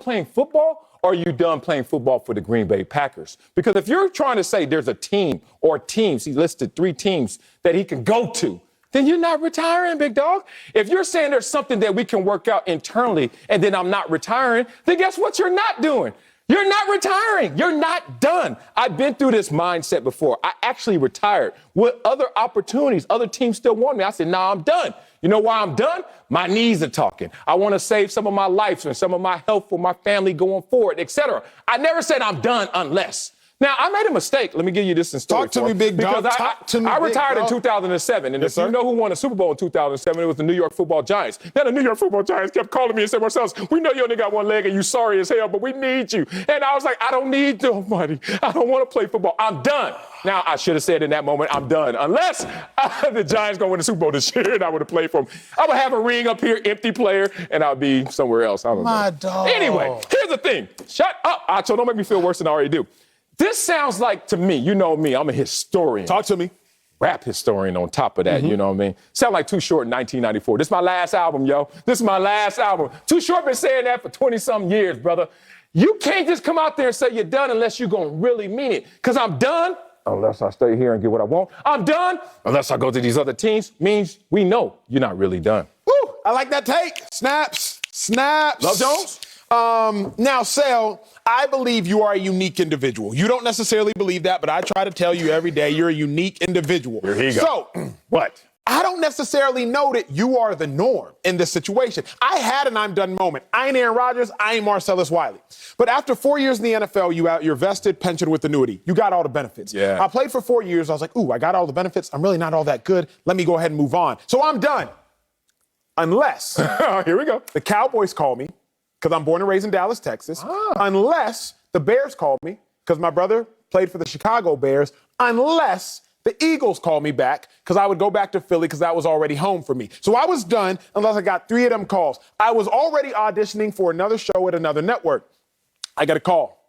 playing football or are you done playing football for the Green Bay Packers? Because if you're trying to say there's a team or teams, he listed 3 teams that he can go to, then you're not retiring, big dog. If you're saying there's something that we can work out internally and then I'm not retiring, then guess what you're not doing? You're not retiring. You're not done. I've been through this mindset before. I actually retired with other opportunities. Other teams still want me. I said, I'm done. You know why I'm done? My knees are talking. I want to save some of my life and some of my health for my family going forward, etc. I never said I'm done unless. Now, I made a mistake. Let me give you this in story. Talk to me, big dog. I retired in 2007, and if you know who won the Super Bowl in 2007, it was the New York Football Giants. Now, the New York Football Giants kept calling me and said, Marcellus, we know you only got one leg and you sorry as hell, but we need you. And I was like, I don't need nobody. I don't want to play football. I'm done. Now, I should have said in that moment, I'm done. Unless the Giants going to win the Super Bowl this year and I would have played for them. I would have a ring up here, empty player, and I'll be somewhere else. I don't know. My dog. Anyway, here's the thing. Shut up, Acho. Don't make me feel worse than I already do. This sounds like, to me, you know me, I'm a historian. Talk to me. Rap historian on top of that, you know what I mean? Sound like Too Short in 1994. This is my last album, yo. This is my last album. Too Short been saying that for 20-something years, brother. You can't just come out there and say you're done unless you're going to really mean it. Because I'm done unless I stay here and get what I want. I'm done unless I go to these other teams. Means we know you're not really done. Woo! I like that take. Snaps. Love Jones? Now, Sel, I believe you are a unique individual. You don't necessarily believe that, but I try to tell you every day you're a unique individual. Here he goes. So, what? I don't necessarily know that you are the norm in this situation. I had an I'm done moment. I ain't Aaron Rodgers. I ain't Marcellus Wiley. But after 4 years in the NFL, you're vested pension with annuity. You got all the benefits. Yeah. I played for 4 years. I was like, I got all the benefits. I'm really not all that good. Let me go ahead and move on. So I'm done. Unless here we go. The Cowboys call me, because I'm born and raised in Dallas, Texas. Unless the Bears call me, because my brother played for the Chicago Bears. Unless the Eagles call me back, because I would go back to Philly because that was already home for me. So I was done unless I got 3 of them calls. I was already auditioning for another show at another network. I got a call.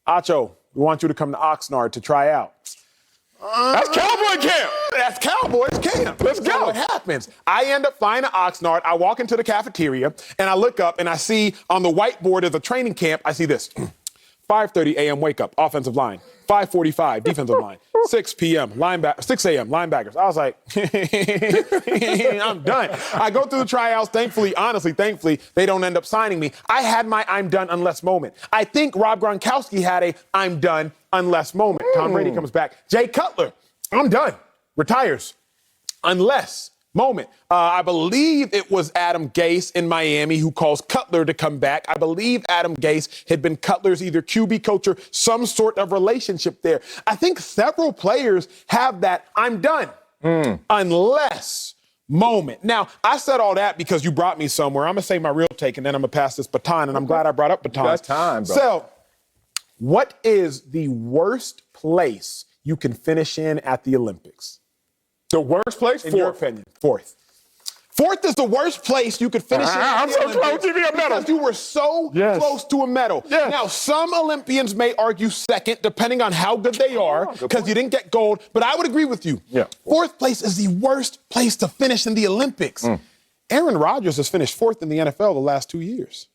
Acho, we want you to come to Oxnard to try out. That's Cowboy camp. That's Cowboys camp. Let's go. So what happens? I end up flying to Oxnard. I walk into the cafeteria, and I look up, and I see on the whiteboard of the training camp, I see this. 5:30 a.m. wake up, offensive line. 5:45, defensive line. 6 p.m., 6 a.m., linebackers. I was like, I'm done. I go through the tryouts. Thankfully, they don't end up signing me. I had my I'm done unless moment. I think Rob Gronkowski had a I'm done unless moment. Tom Brady comes back. Jay Cutler, I'm done. Retires. Unless moment. I believe it was Adam Gase in Miami who calls Cutler to come back. I believe Adam Gase had been Cutler's either QB coach or some sort of relationship there. I think several players have that I'm done unless moment. Now, I said all that because you brought me somewhere. I'm going to say my real take, and then I'm going to pass this baton, and I'm glad I brought up batons. That's time, bro. So, what is the worst place you can finish in at the Olympics? The worst place? In your opinion, fourth. Fourth is the worst place you could finish in. I'm so close. Give me a medal. Because you were so close to a medal. Yes. Now, some Olympians may argue second, depending on how good they are, because you didn't get gold. But I would agree with you. Yeah. Fourth place is the worst place to finish in the Olympics. Aaron Rodgers has finished fourth in the NFL the last 2 years.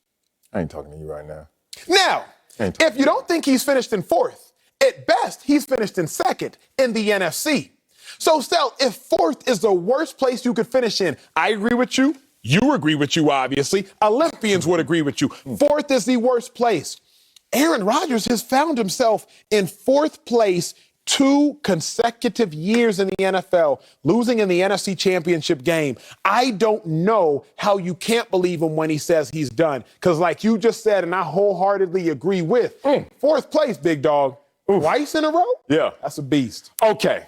I ain't talking to you right now. Now, if you don't think he's finished in fourth, at best, he's finished in second in the NFC. So, Sel, if fourth is the worst place you could finish in, I agree with you. You agree with you, obviously. Olympians would agree with you. Fourth is the worst place. Aaron Rodgers has found himself in fourth place 2 consecutive years in the NFL, losing in the NFC Championship game. I don't know how you can't believe him when he says he's done. Because like you just said, and I wholeheartedly agree with, fourth place, big dog. Twice in a row? Yeah. That's a beast. Okay.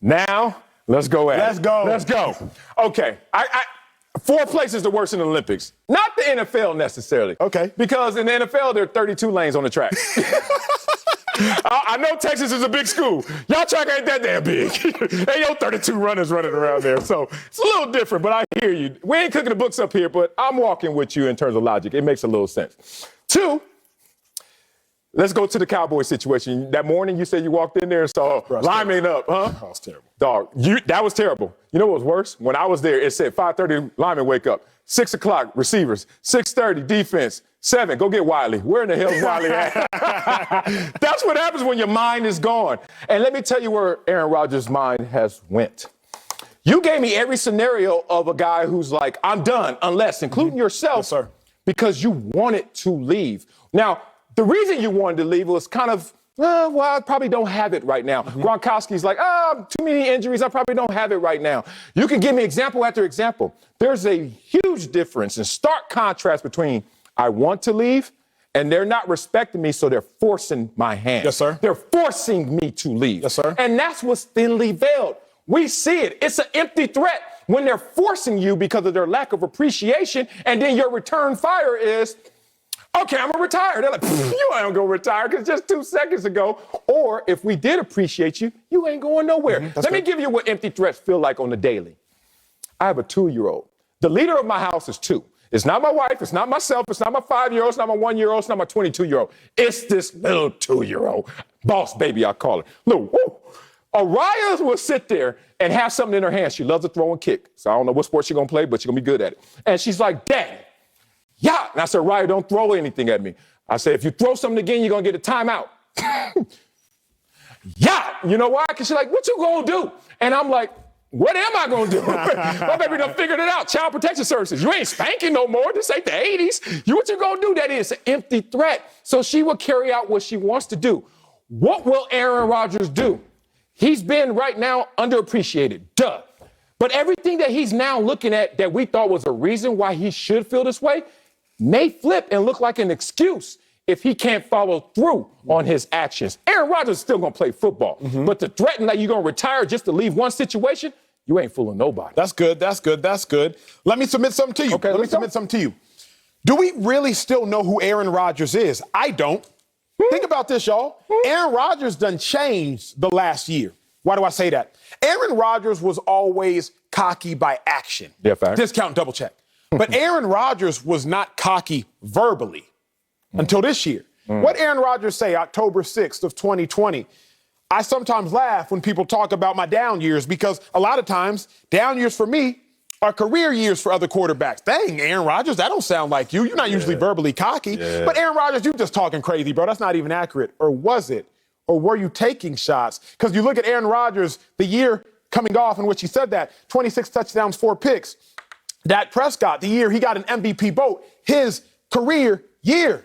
Now, let's go at it. Let's go. Okay. Fourth place is the worst in the Olympics. Not the NFL necessarily. Okay. Because in the NFL, there are 32 lanes on the track. I know Texas is a big school. Y'all track ain't that damn big. Ain't yo 32 runners running around there. So it's a little different, but I hear you. We ain't cooking the books up here, but I'm walking with you in terms of logic. It makes a little sense. 2, let's go to the Cowboys situation. That morning you said you walked in there and saw lineman up, huh? That was terrible. Dog, that was terrible. You know what was worse? When I was there, it said 5:30 linemen wake up. 6 o'clock receivers. 6:30 defense. 7, go get Wiley. Where in the hell is Wiley at? That's what happens when your mind is gone. And let me tell you where Aaron Rodgers' mind has went. You gave me every scenario of a guy who's like, I'm done, unless, including yourself, Yes, sir. because you wanted to leave. Now, the reason you wanted to leave was kind of, well, I probably don't have it right now. Gronkowski's like, too many injuries. I probably don't have it right now. You can give me example after example. There's a huge difference and stark contrast between I want to leave and they're not respecting me, so they're forcing my hand. Yes, sir. They're forcing me to leave. Yes, sir. And that's what's thinly veiled. We see it. It's an empty threat when they're forcing you because of their lack of appreciation, and then your return fire is, okay, I'm going to retire. They're like, you ain't going to retire because just 2 seconds ago. Or if we did appreciate you, you ain't going nowhere. Let me give you what empty threats feel like on the daily. I have a 2-year-old. The leader of my house is 2. It's not my wife. It's not myself. It's not my 5-year-old. It's not my 1-year-old. It's not my 22-year-old. It's this little 2-year-old. Boss baby, I call her. Little, woo. Araya will sit there and have something in her hand. She loves to throw and kick. So I don't know what sport she's going to play, but she's going to be good at it. And she's like, Dad, yeah. And I said, Araya, don't throw anything at me. I said, if you throw something again, you're going to get a timeout. Yeah. You know why? Because she's like, what you going to do? And I'm like, what am I going to do? My baby done figured it out. Child Protection Services. You ain't spanking no more. This ain't the 80s. What you going to do? That is an empty threat. So she will carry out what she wants to do. What will Aaron Rodgers do? He's been right now underappreciated. Duh. But everything that he's now looking at that we thought was a reason why he should feel this way may flip and look like an excuse if he can't follow through on his actions. Aaron Rodgers is still going to play football. But to threaten that you're going to retire just to leave one situation, you ain't fooling nobody. That's good. That's good. That's good. Let me submit something to you. Okay, Let me submit something to you. Do we really still know who Aaron Rodgers is? I don't. Think about this, y'all. Aaron Rodgers done changed the last year. Why do I say that? Aaron Rodgers was always cocky by action. Yeah, fact. Discount, double check. But Aaron Rodgers was not cocky verbally until this year. What Aaron Rodgers say October 6th of 2020? I sometimes laugh when people talk about my down years because a lot of times down years for me are career years for other quarterbacks. Dang, Aaron Rodgers, that don't sound like you. You're not usually verbally cocky. But Aaron Rodgers, you just talking crazy, bro. That's not even accurate. Or was it? Or were you taking shots? Because you look at Aaron Rodgers, the year coming off in which he said that, 26 touchdowns, 4 picks. Dak Prescott, the year he got an MVP vote, his career year,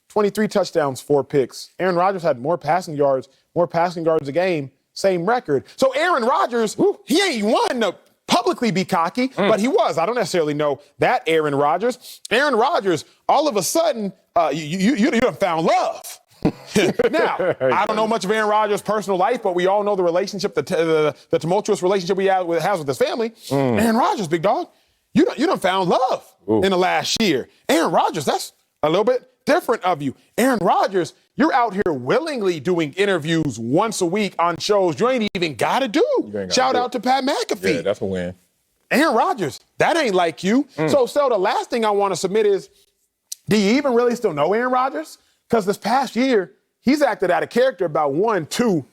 23 touchdowns, 4 picks. Aaron Rodgers had more passing yards a game, same record. So Aaron Rodgers, he ain't one to publicly be cocky, but he was. I don't necessarily know that Aaron Rodgers. Aaron Rodgers, all of a sudden, you done found love. Now, I don't know much of Aaron Rodgers' personal life, but we all know the relationship, the tumultuous relationship he has with his family. Aaron Rodgers, big dog, you done found love in the last year. Aaron Rodgers, that's a little bit different of you. Aaron Rodgers, you're out here willingly doing interviews once a week on shows you ain't even got to do. Shout out to Pat McAfee. Yeah, that's a win. Aaron Rodgers, that ain't like you. So the last thing I want to submit is, do you even really still know Aaron Rodgers? Because this past year, he's acted out of character about 1, 2,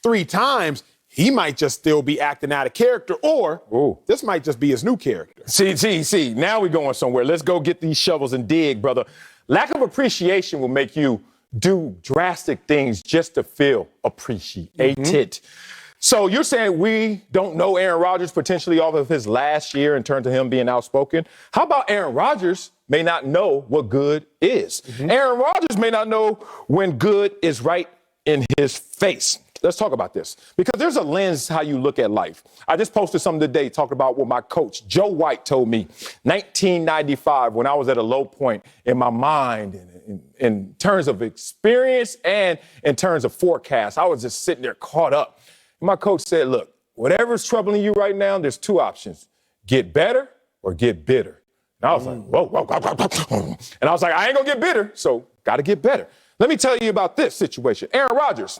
3 times. He might just still be acting out of character, or this might just be his new character. See, now we're going somewhere. Let's go get these shovels and dig, brother. Lack of appreciation will make you do drastic things just to feel appreciated. So you're saying we don't know Aaron Rodgers potentially off of his last year in terms of him being outspoken? How about Aaron Rodgers may not know what good is? Aaron Rodgers may not know when good is right in his face. Let's talk about this because there's a lens how you look at life. I just posted something today talking about what my coach, Joe White, told me 1995 when I was at a low point in my mind in terms of experience and in terms of forecast. I was just sitting there caught up. And my coach said, look, whatever's troubling you right now, there's 2 options. Get better or get bitter. And I was like, whoa. And I was like, I ain't going to get bitter, so got to get better. Let me tell you about this situation. Aaron Rodgers.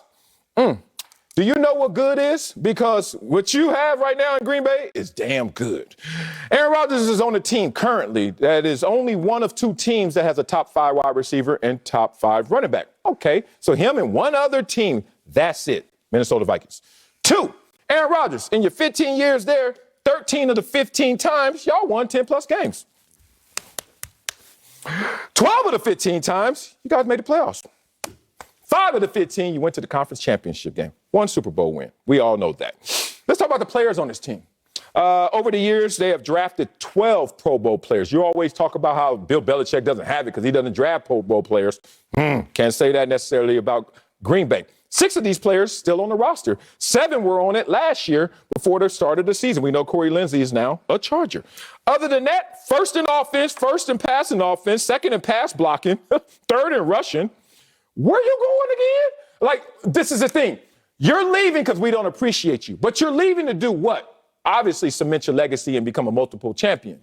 Do you know what good is? Because what you have right now in Green Bay is damn good. Aaron Rodgers is on a team currently that is only one of 2 teams that has a top 5 wide receiver and top 5 running back. Okay, so him and one other team, that's it. Minnesota Vikings. 2, Aaron Rodgers, in your 15 years there, 13 of the 15 times, y'all won 10-plus games. 12 of the 15 times, you guys made the playoffs. 5 of the 15, you went to the conference championship game. 1 Super Bowl win. We all know that. Let's talk about the players on this team. Over the years, they have drafted 12 Pro Bowl players. You always talk about how Bill Belichick doesn't have it because he doesn't draft Pro Bowl players. Can't say that necessarily about Green Bay. 6 of these players still on the roster. 7 were on it last year before the start of the season. We know Corey Linsley is now a Charger. Other than that, first in offense, first in passing offense, second in pass blocking, third in rushing. Where you going again? Like, this is the thing. You're leaving because we don't appreciate you. But you're leaving to do what? Obviously cement your legacy and become a multiple champion.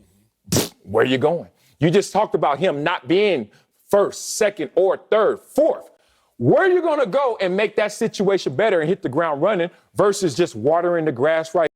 Where you going? You just talked about him not being first, second, or third, fourth. Where are you going to go and make that situation better and hit the ground running versus just watering the grass right